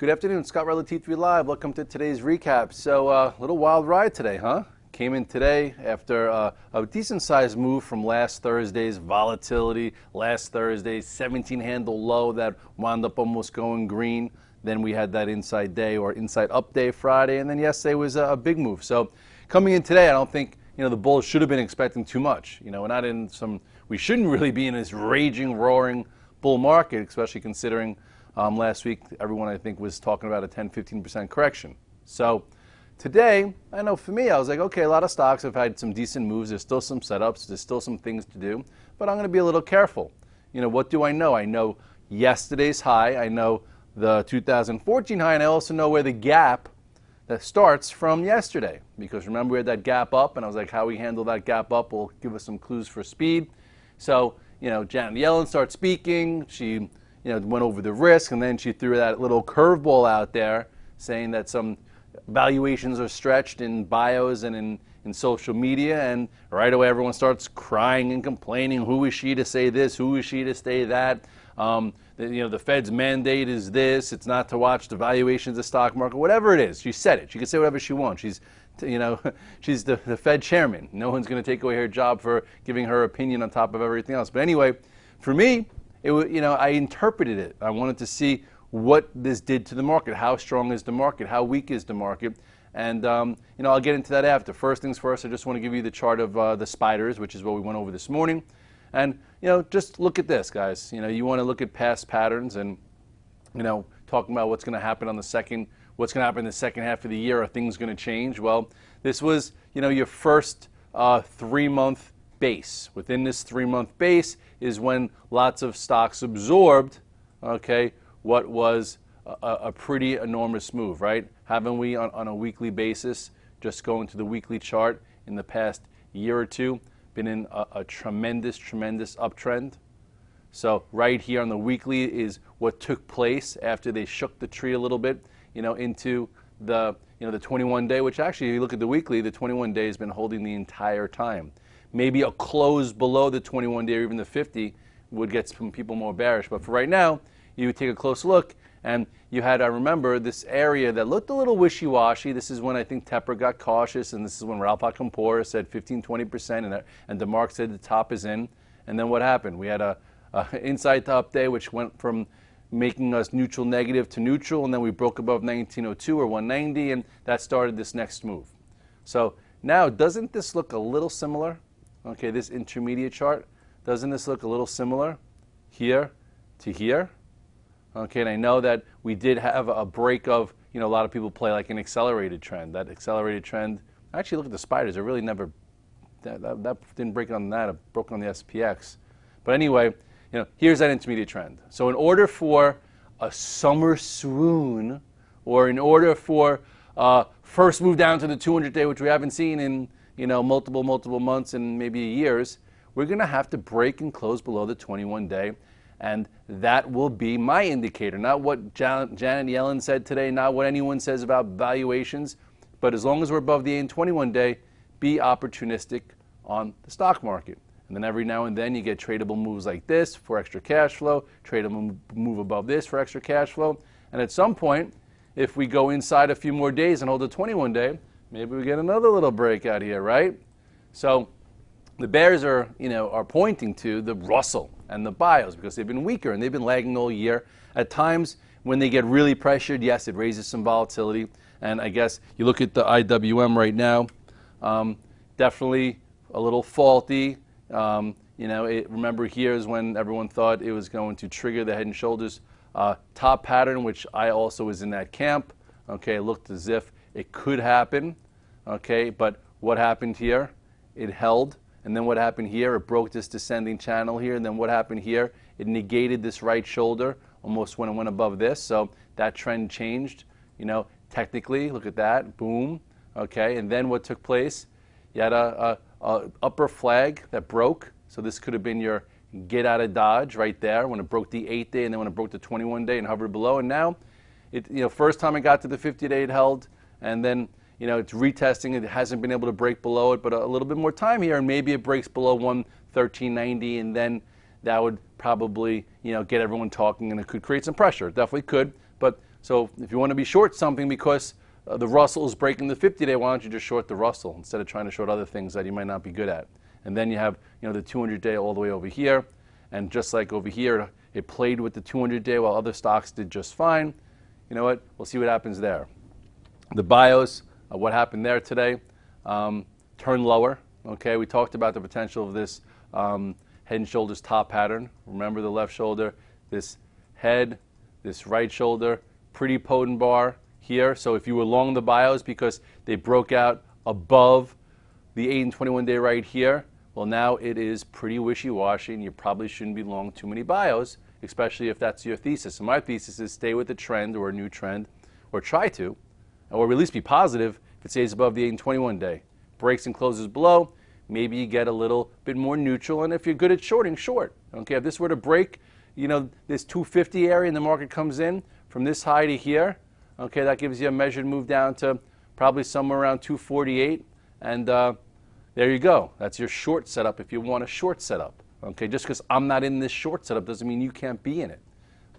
Good afternoon, Scott Redler, T3 Live. Welcome to today's recap. So, a little wild ride today, huh? Came in today after a decent-sized move from last Thursday's volatility, last Thursday's 17-handle low that wound up almost going green. Then we had that inside day or inside up day Friday, and then yesterday was a big move. So, coming in today, I don't think the bulls should have been expecting too much. We're not in we shouldn't really be in this raging, roaring bull market, especially considering last week everyone I think was talking about a 10-15% correction. So today, I know for me, I was like, okay, a lot of stocks have had some decent moves. There's still some setups. There's still some things to do. But I'm going to be a little careful. What do I know? I know yesterday's high. I know the 2014 high. And I also know where the gap that starts from yesterday. Because remember, we had that gap up. And I was like, how we handle that gap up will give us some clues for speed. So, Janet Yellen starts speaking. She went over the risk, and then she threw that little curveball out there saying that some valuations are stretched in bios and in social media, and right away everyone starts crying and complaining. Who is she to say this? Who is she to say that? The Fed's mandate is this. It's not to watch the valuations of the stock market. Whatever it is, she said it. She can say whatever she wants. She's the Fed chairman. No one's going to take away her job for giving her opinion on top of everything else. But anyway, for me, I interpreted it. I wanted to see what this did to the market. How strong is the market? How weak is the market? And, I'll get into that after. First things first, I just want to give you the chart of the spiders, which is what we went over this morning. And, just look at this, guys. You want to look at past patterns and, talking about what's going to happen what's going to happen in the second half of the year. Are things going to change? Well, this was, your first 3-month base. Within this 3-month base is when lots of stocks absorbed, what was a pretty enormous move, right? Haven't we on a weekly basis, just going to the weekly chart in the past year or two, been in a tremendous, tremendous uptrend? So right here on the weekly is what took place after they shook the tree a little bit, into the 21-day, which actually, if you look at the weekly, the 21-day has been holding the entire time. Maybe a close below the 21-day or even the 50 would get some people more bearish. But for right now, you would take a close look, and you had, I remember, this area that looked a little wishy-washy. This is when I think Tepper got cautious, and this is when Raul Pacampora said 15-20%, and DeMark said the top is in. And then what happened? We had a inside to up day, which went from making us neutral negative to neutral, and then we broke above 1902 or 190, and that started this next move. So now, doesn't this look a little similar? This intermediate chart, doesn't this look a little similar here to here? And I know that we did have a break of, a lot of people play like an accelerated trend. That accelerated trend, actually look at the spiders, it really never, that didn't break on that, it broke on the SPX. But anyway, here's that intermediate trend. So in order for a summer swoon, or in order for first move down to the 200-day, which we haven't seen in multiple months and maybe years, we're going to have to break and close below the 21-day, and that will be my indicator. Not what Janet Yellen said today, not what anyone says about valuations, but as long as we're above the 21-day, be opportunistic on the stock market. And then every now and then you get tradable moves like this for extra cash flow, tradable move above this for extra cash flow, and at some point, if we go inside a few more days and hold the 21-day, maybe we get another little breakout here, right? So the bears are pointing to the Russell and the bios because they've been weaker and they've been lagging all year. At times, when they get really pressured, yes, it raises some volatility. And I guess you look at the IWM right now, definitely a little faulty. Remember here is when everyone thought it was going to trigger the Head and Shoulders top pattern, which I also was in that camp. It looked as if it could happen. But what happened here? It held. And then what happened here? It broke this descending channel here. And then what happened here? It negated this right shoulder almost when it went above this. So that trend changed. Technically, look at that. Boom. And then what took place? You had a upper flag that broke. So this could have been your get out of Dodge right there when it broke the 8-day and then when it broke the 21-day and hovered below. And now, first time it got to the 50-day, it held. And then, it's retesting. It hasn't been able to break below it, but a little bit more time here, and maybe it breaks below 113.90, and then that would probably, get everyone talking, and it could create some pressure. It definitely could. But So if you want to be short something because the Russell is breaking the 50-day, why don't you just short the Russell instead of trying to short other things that you might not be good at? And then you have, the 200-day all the way over here, and just like over here, it played with the 200-day while other stocks did just fine. You know what? We'll see what happens there. The bios, what happened there today? Turned lower. Okay, we talked about the potential of this head and shoulders top pattern. Remember the left shoulder, this head, this right shoulder, pretty potent bar here. So if you were long the bios because they broke out above the 8 and 21-day right here, well, now it is pretty wishy-washy, and you probably shouldn't be long too many bios, especially if that's your thesis. So my thesis is stay with the trend or a new trend, or try to, or at least be positive if it stays above the 8 and 21-day. Breaks and closes below, maybe you get a little bit more neutral, and if you're good at shorting, short. Okay, if this were to break, this 250 area and the market comes in from this high to here, okay, that gives you a measured move down to probably somewhere around 248, and there you go. That's your short setup if you want a short setup. Okay, just because I'm not in this short setup doesn't mean you can't be in it.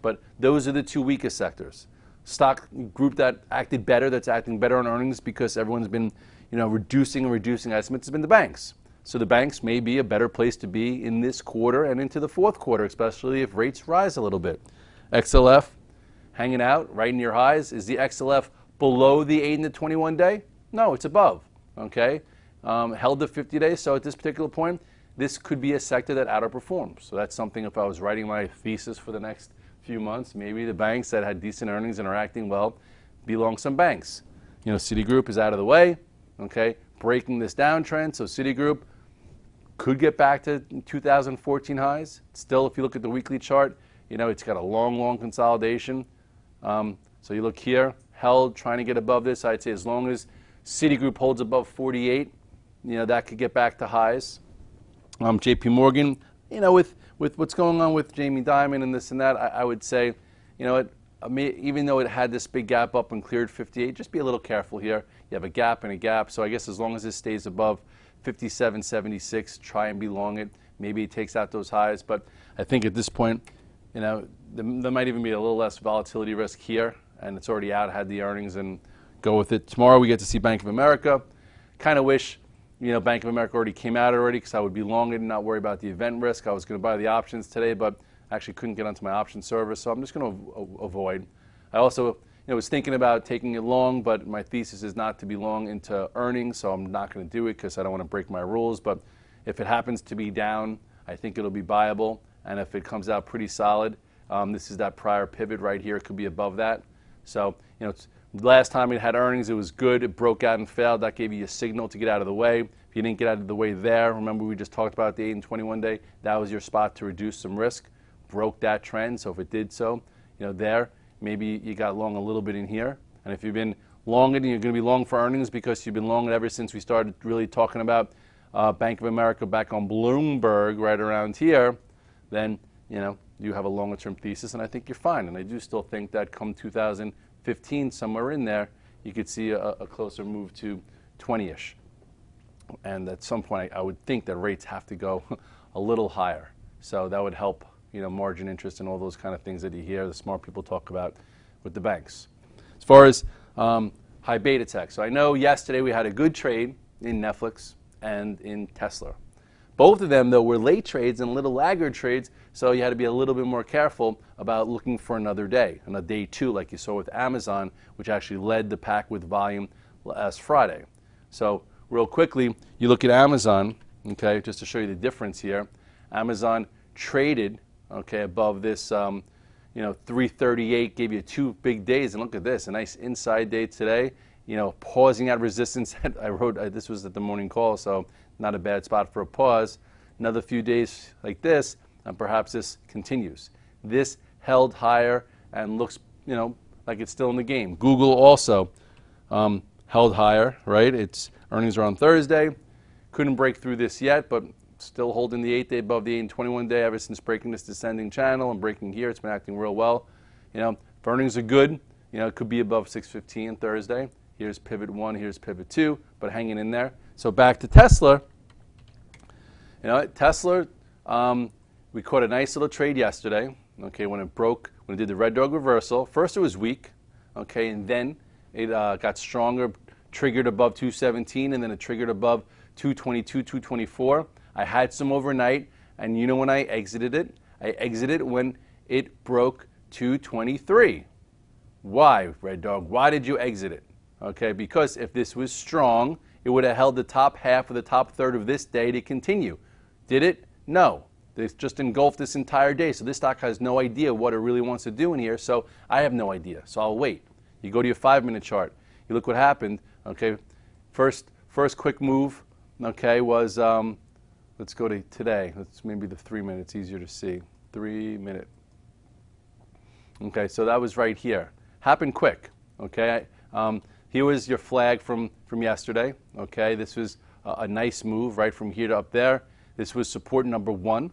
But those are the two weakest sectors. Stock group that acted better, that's acting better on earnings because everyone's been, reducing estimates, has been the banks. So the banks may be a better place to be in this quarter and into the fourth quarter, especially if rates rise a little bit. XLF hanging out right near highs. Is the XLF below the 8 and the 21-day? No, it's above. Okay. Held the 50 days, so at this particular point, this could be a sector that outperforms. So that's something, if I was writing my thesis for the next few months, maybe the banks that had decent earnings and are acting well, be long some banks. Citigroup is out of the way, okay, breaking this downtrend, so Citigroup could get back to 2014 highs. Still, if you look at the weekly chart, it's got a long consolidation. So you look here, held, trying to get above this. I'd say as long as Citigroup holds above 48, that could get back to highs. JP Morgan, with what's going on with Jamie Dimon and this and that, I would say, even though it had this big gap up and cleared 58, just be a little careful here. You have a gap and a gap, so I guess as long as this stays above 57.76, try and be long it. Maybe it takes out those highs, but I think at this point, there might even be a little less volatility risk here, and it's already out, had the earnings, and go with it. Tomorrow we get to see Bank of America. Kind of wish, Bank of America already came out already because I would be long it and not worry about the event risk. I was going to buy the options today, but actually couldn't get onto my option service, so I'm just going to avoid. I also was thinking about taking it long, but my thesis is not to be long into earnings, so I'm not going to do it because I don't want to break my rules. But if it happens to be down, I think it'll be buyable, and if it comes out pretty solid, this is that prior pivot right here. It could be above that. So, last time it had earnings, it was good. It broke out and failed. That gave you a signal to get out of the way. If you didn't get out of the way there, remember we just talked about the 8 and 21-day. That was your spot to reduce some risk. Broke that trend, so if it did so, there, maybe you got long a little bit in here. And if you've been long it and you're going to be long for earnings because you've been long it ever since we started really talking about Bank of America back on Bloomberg right around here, then, you have a longer-term thesis, and I think you're fine. And I do still think that come 2015, somewhere in there, you could see a closer move to 20-ish. And at some point, I would think that rates have to go a little higher. So that would help, margin interest and all those kind of things that you hear the smart people talk about with the banks. As far as high beta tech, so I know yesterday we had a good trade in Netflix and in Tesla. Both of them, though, were late trades and little laggard trades, so you had to be a little bit more careful about looking for another day, and a day two, like you saw with Amazon, which actually led the pack with volume last Friday. So real quickly, you look at Amazon, okay, just to show you the difference here. Amazon traded, okay, above this, 338, gave you 2 big days, and look at this, a nice inside day today, pausing at resistance. I wrote, this was at the morning call, so not a bad spot for a pause. Another few days like this, and perhaps this continues. This held higher and looks, like it's still in the game. Google also held higher, right? Its earnings are on Thursday. Couldn't break through this yet, but still holding the 8-day above the 8 and 21-day ever since breaking this descending channel and breaking here. It's been acting real well. If earnings are good, it could be above 615 Thursday. Here's pivot 1, here's pivot 2, but hanging in there. So back to Tesla. Tesla, we caught a nice little trade yesterday, okay, when it broke, when it did the red dog reversal. First it was weak, okay, and then it got stronger, triggered above 217, and then it triggered above 222, 224. I had some overnight, and you know when I exited it? I exited when it broke 223. Why, Red Dog? Why did you exit it? Okay, because if this was strong, it would have held the top half or the top third of this day to continue. Did it? No. It's just engulfed this entire day. So this stock has no idea what it really wants to do in here. So I have no idea. So I'll wait. You go to your 5-minute chart. You look what happened. Okay, first quick move. Okay, was let's go to today. Let's maybe the 3 minutes easier to see. 3 minute. Okay, so that was right here. Happened quick. Okay, here was your flag from yesterday. Okay, this was a nice move right from here to up there. This was support number 1,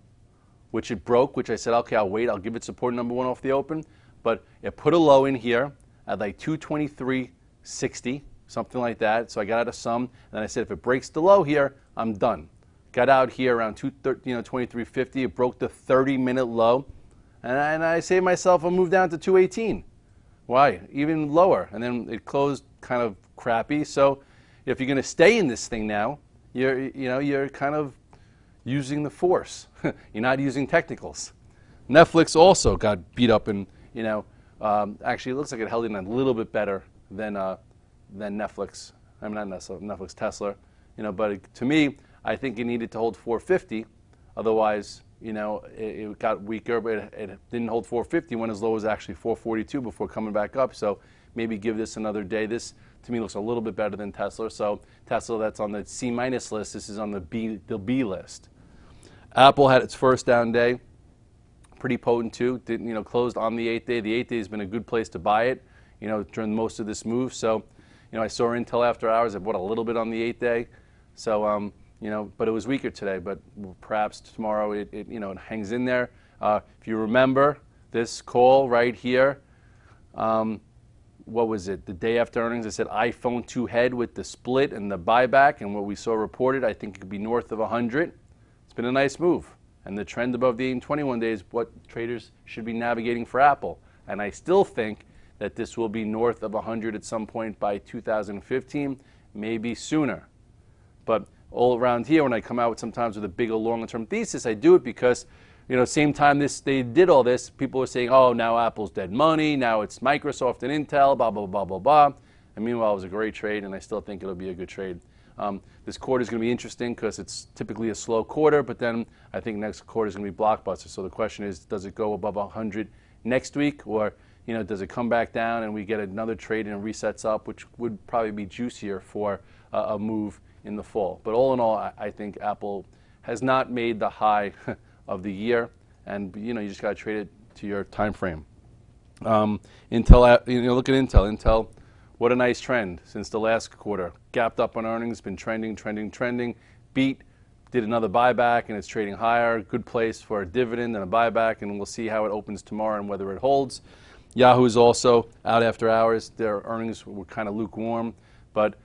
which it broke, which I said, okay, I'll wait. I'll give it support number 1 off the open. But it put a low in here at like 223.60, something like that. So I got out of some. And then I said, if it breaks the low here, I'm done. Got out here around 23.50. It broke the 30-minute low. And I saved myself a move down to 218. Why? Even lower. And then it closed kind of crappy. So if you're going to stay in this thing now, you're kind of using the force. You're not using technicals. Netflix also got beat up, and actually it looks like it held in a little bit better than Netflix. I mean, not Netflix, Tesla. But to me, I think it needed to hold 450. Otherwise, it got weaker, but it didn't hold 450. Went as low as actually 442 before coming back up. So maybe give this another day. This to me looks a little bit better than Tesla. So Tesla, that's on the C- list. This is on the B list. Apple had its first down day. Pretty potent too. Didn't closed on the 8th day. The 8th day has been a good place to buy it. During most of this move. So I saw Intel after hours. I bought a little bit on the 8th day. So but it was weaker today. But perhaps tomorrow it hangs in there. If you remember this call right here. What was it? The day after earnings, I said iPhone 2 head with the split and the buyback, and what we saw reported, I think it could be north of 100. It's been a nice move, and the trend above the 821 day is what traders should be navigating for Apple. And I still think that this will be north of 100 at some point by 2015, maybe sooner. But all around here, when I come out sometimes with a bigger, longer-term thesis, I do it because same time they did all this, people were saying, oh, now Apple's dead money, now it's Microsoft and Intel, blah, blah, blah, blah, blah. And meanwhile, it was a great trade, and I still think it'll be a good trade. This quarter is going to be interesting because it's typically a slow quarter, but then I think next quarter is going to be blockbuster. So the question is, does it go above 100 next week, or does it come back down and we get another trade and it resets up, which would probably be juicier for a move in the fall. But all in all, I think Apple has not made the high of the year, and you just got to trade it to your time frame. Intel, look at Intel. Intel, what a nice trend since the last quarter. Gapped up on earnings, been trending. Beat, did another buyback, and it's trading higher. Good place for a dividend and a buyback, and we'll see how it opens tomorrow and whether it holds. Yahoo is also out after hours. Their earnings were kind of lukewarm, but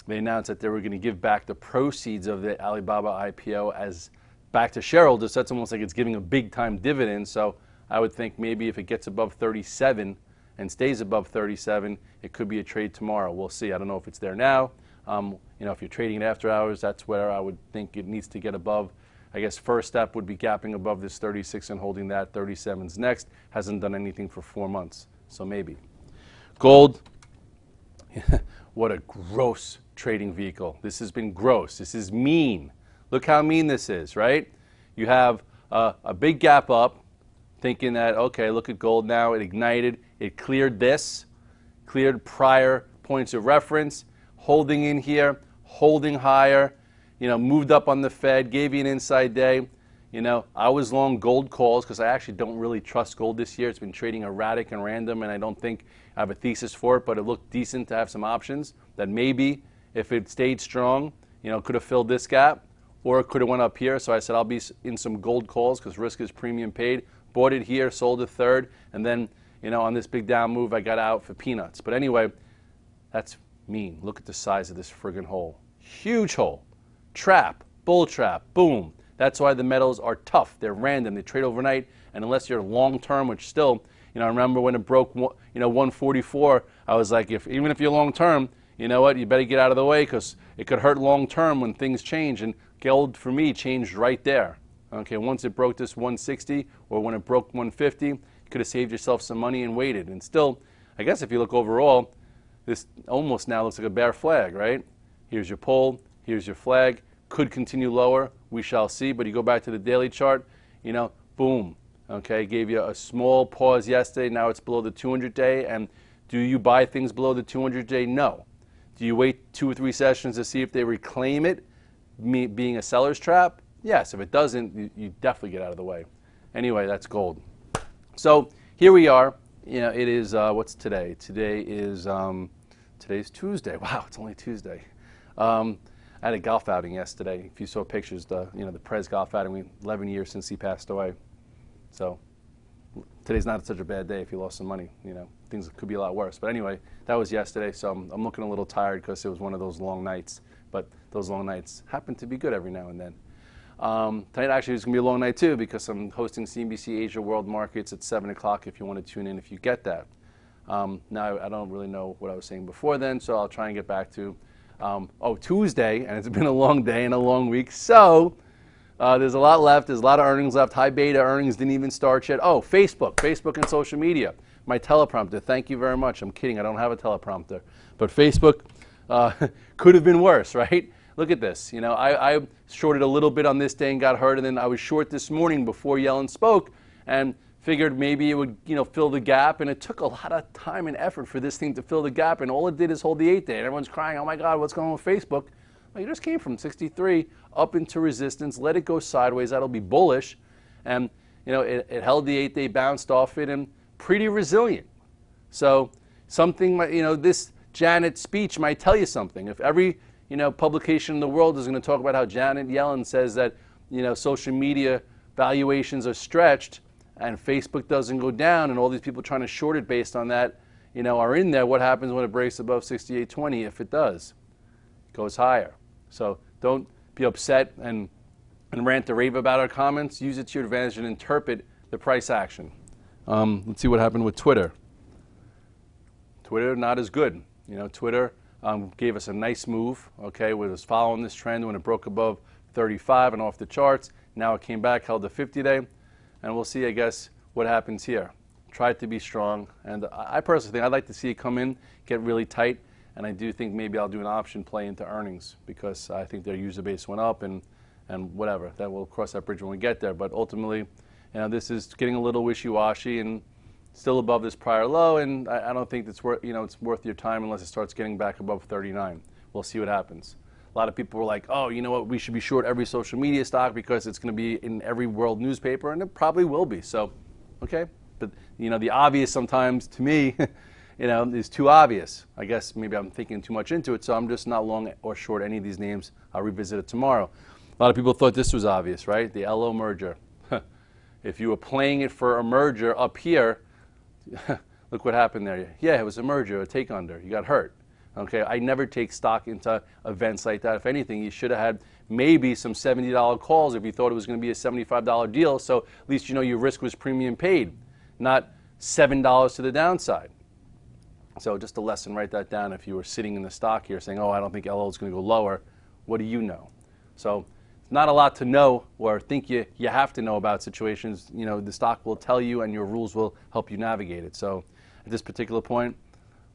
they announced that they were going to give back the proceeds of the Alibaba IPO as back to shareholders. That's almost like it's giving a big-time dividend. So I would think maybe if it gets above 37 and stays above 37, it could be a trade tomorrow. We'll see. I don't know if it's there now. If you're trading it after hours, that's where I would think it needs to get above. I guess first step would be gapping above this 36 and holding that. 37's next. Hasn't done anything for 4 months, so maybe. Gold, what a gross trading vehicle. This has been gross. This is mean. Look how mean this is, right? You have a big gap up, thinking that, okay, look at gold now. It ignited. It cleared this, cleared prior points of reference, holding in here, holding higher, moved up on the Fed, gave you an inside day. I was long gold calls because I actually don't really trust gold this year. It's been trading erratic and random, and I don't think I have a thesis for it, but it looked decent to have some options that maybe if it stayed strong, could have filled this gap. Or it could have went up here, so I said I'll be in some gold calls because risk is premium paid. Bought it here, sold it third, and then on this big down move I got out for peanuts. But anyway, that's mean. Look at the size of this friggin' hole. Huge hole. Trap, bull trap, boom. That's why the metals are tough. They're random. They trade overnight, and unless you're long term, which still I remember when it broke 144, I was like, even if you're long term, you know what, you better get out of the way because it could hurt long term when things change. And gold for me changed right there. Okay, once it broke this 160 or when it broke 150, you could have saved yourself some money and waited. And still, I guess if you look overall, this almost now looks like a bear flag, right? Here's your pole, here's your flag. Could continue lower, we shall see. But you go back to the daily chart, boom. Okay, gave you a small pause yesterday. Now it's below the 200-day. And do you buy things below the 200-day? No. Do you wait 2 or 3 sessions to see if they reclaim it, being a seller's trap? Yes. If it doesn't, you definitely get out of the way. Anyway, that's gold. So here we are. It is, what's today? Today's Tuesday. Wow, it's only Tuesday. I had a golf outing yesterday. If you saw pictures, the Prez golf outing, 11 years since he passed away. So today's not such a bad day if you lost some money. Things could be a lot worse. But anyway, that was yesterday, so I'm looking a little tired because it was one of those long nights. But those long nights happen to be good every now and then. Tonight actually is going to be a long night too because I'm hosting CNBC Asia World Markets at 7 o'clock if you want to tune in if you get that. Now, I don't really know what I was saying before then, so I'll try and get back to Tuesday, and it's been a long day and a long week. So there's a lot left. There's a lot of earnings left. High beta earnings didn't even start yet. Oh, Facebook and social media. My teleprompter. Thank you very much. I'm kidding. I don't have a teleprompter. But Facebook could have been worse, right? Look at this. I shorted a little bit on this day and got hurt, and then I was short this morning before Yellen spoke and figured maybe it would, fill the gap, and it took a lot of time and effort for this thing to fill the gap, and all it did is hold the 8-day, and everyone's crying, oh my God, what's going on with Facebook? Well, you just came from 63 up into resistance, let it go sideways, that'll be bullish, and it held the 8-day, bounced off it, and pretty resilient. So something, this Janet speech might tell you something. If every publication in the world is going to talk about how Janet Yellen says that social media valuations are stretched, and Facebook doesn't go down, and all these people trying to short it based on that, are in there. What happens when it breaks above 68.20? If it does, it goes higher. So don't be upset and rant or rave about our comments. Use it to your advantage and interpret the price action. Let's see what happened with Twitter. Twitter not as good. Twitter gave us a nice move. Okay, it was following this trend when it broke above 35 and off the charts. Now it came back, held the 50-day. And we'll see, I guess, what happens here. Tried to be strong. And I personally think I'd like to see it come in, get really tight. And I do think maybe I'll do an option play into earnings because I think their user base went up and whatever. That we'll cross that bridge when we get there. But ultimately, this is getting a little wishy-washy and still above this prior low. And I don't think it's worth, it's worth your time unless it starts getting back above 39. We'll see what happens. A lot of people were like, oh, you know what, we should be short every social media stock because it's going to be in every world newspaper, and it probably will be. So, okay. But, the obvious sometimes to me, is too obvious. I guess maybe I'm thinking too much into it, so I'm just not long or short any of these names. I'll revisit it tomorrow. A lot of people thought this was obvious, right? The LO merger. If you were playing it for a merger up here, look what happened there. Yeah, it was a merger, a take under. You got hurt. Okay, I never take stock into events like that. If anything, you should have had maybe some $70 calls if you thought it was going to be a $75 deal. So at least your risk was premium paid, not $7 to the downside. So just a lesson, write that down. If you were sitting in the stock here saying, oh, I don't think LO is going to go lower, what do you know? So not a lot to know or think you have to know about situations. The stock will tell you and your rules will help you navigate it. So at this particular point,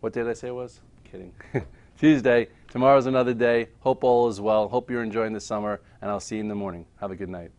what day did I say it was? Kidding. Tuesday. Tomorrow's another day. Hope all is well. Hope you're enjoying the summer, and I'll see you in the morning. Have a good night.